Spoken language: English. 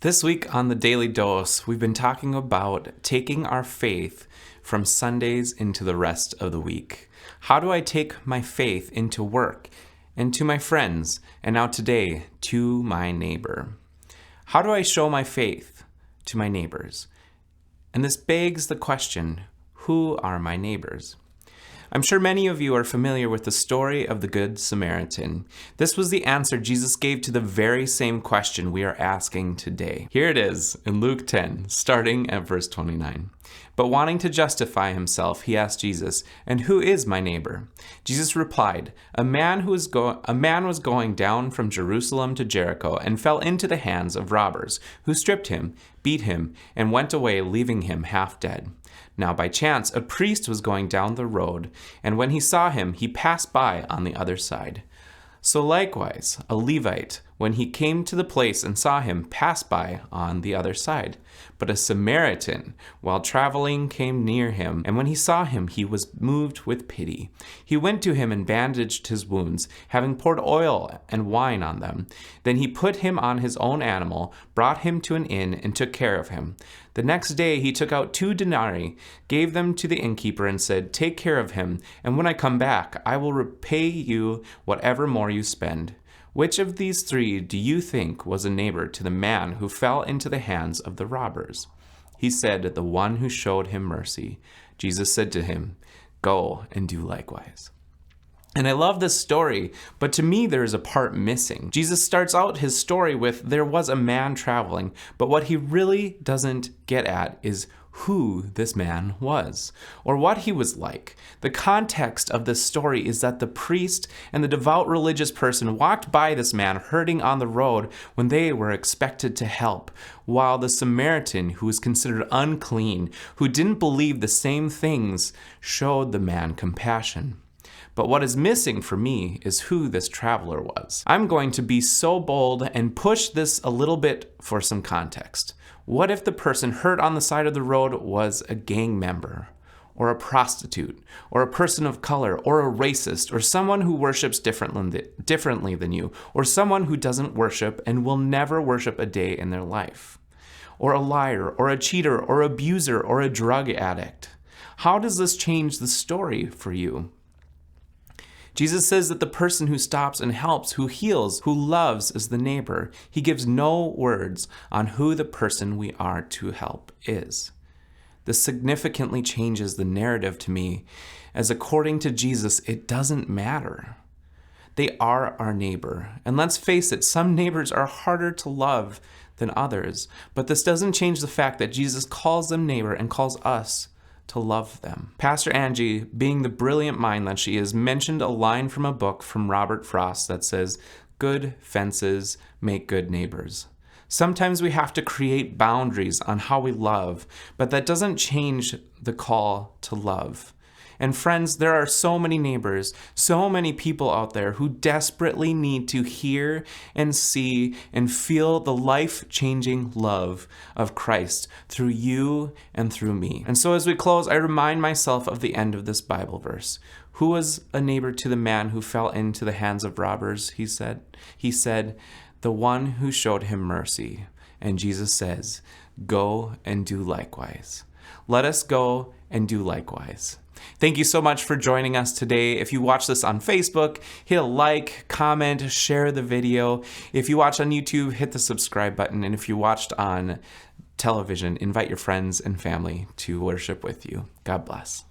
This week on the Daily Dose, we've been talking about taking our faith from Sundays into the rest of the week. How do I take my faith into work and to my friends, and now today, to my neighbor? How do I show my faith to my neighbors? And this begs the question, who are my neighbors? I'm sure many of you are familiar with the story of the Good Samaritan. This was the answer Jesus gave to the very same question we are asking today. Here it is in Luke 10, starting at verse 29. But wanting to justify himself, he asked Jesus, "And who is my neighbor?" Jesus replied, A man was going down from Jerusalem to Jericho and fell into the hands of robbers, who stripped him, beat him, and went away, leaving him half dead. Now by chance a priest was going down the road, and when he saw him, he passed by on the other side. So likewise, a Levite, when he came to the place and saw him, passed by on the other side. But a Samaritan, while traveling, came near him, and when he saw him, he was moved with pity. He went to him and bandaged his wounds, having poured oil and wine on them. Then he put him on his own animal, brought him to an inn, and took care of him. The next day he took out 2 denarii, gave them to the innkeeper, and said, "Take care of him, and when I come back, I will repay you whatever more you spend." Which of these 3 do you think was a neighbor to the man who fell into the hands of the robbers? He said, "The one who showed him mercy." Jesus said to him, "Go and do likewise." And I love this story, but to me there is a part missing. Jesus starts out his story with, there was a man traveling, but what he really doesn't get at is who this man was, or what he was like. The context of this story is that the priest and the devout religious person walked by this man hurting on the road when they were expected to help, while the Samaritan, who was considered unclean, who didn't believe the same things, showed the man compassion. But what is missing for me is who this traveler was. I'm going to be so bold and push this a little bit for some context. What if the person hurt on the side of the road was a gang member, or a prostitute, or a person of color, or a racist, or someone who worships differently than you, or someone who doesn't worship and will never worship a day in their life, or a liar, or a cheater, or abuser, or a drug addict? How does this change the story for you? Jesus says that the person who stops and helps, who heals, who loves is the neighbor. He gives no words on who the person we are to help is. This significantly changes the narrative to me, as according to Jesus, it doesn't matter. They are our neighbor. And let's face it, some neighbors are harder to love than others. But this doesn't change the fact that Jesus calls them neighbor and calls us to love them. Pastor Angie, being the brilliant mind that she is, mentioned a line from a book from Robert Frost that says, "Good fences make good neighbors." Sometimes we have to create boundaries on how we love, but that doesn't change the call to love. And friends, there are so many neighbors, so many people out there who desperately need to hear and see and feel the life-changing love of Christ through you and through me. And so as we close, I remind myself of the end of this Bible verse. Who was a neighbor to the man who fell into the hands of robbers? He said, "The one who showed him mercy." And Jesus says, "Go and do likewise." Let us go and do likewise. Thank you so much for joining us today. If you watch this on Facebook, hit a like, comment, share the video. If you watch on YouTube, hit the subscribe button. And if you watched on television, invite your friends and family to worship with you. God bless.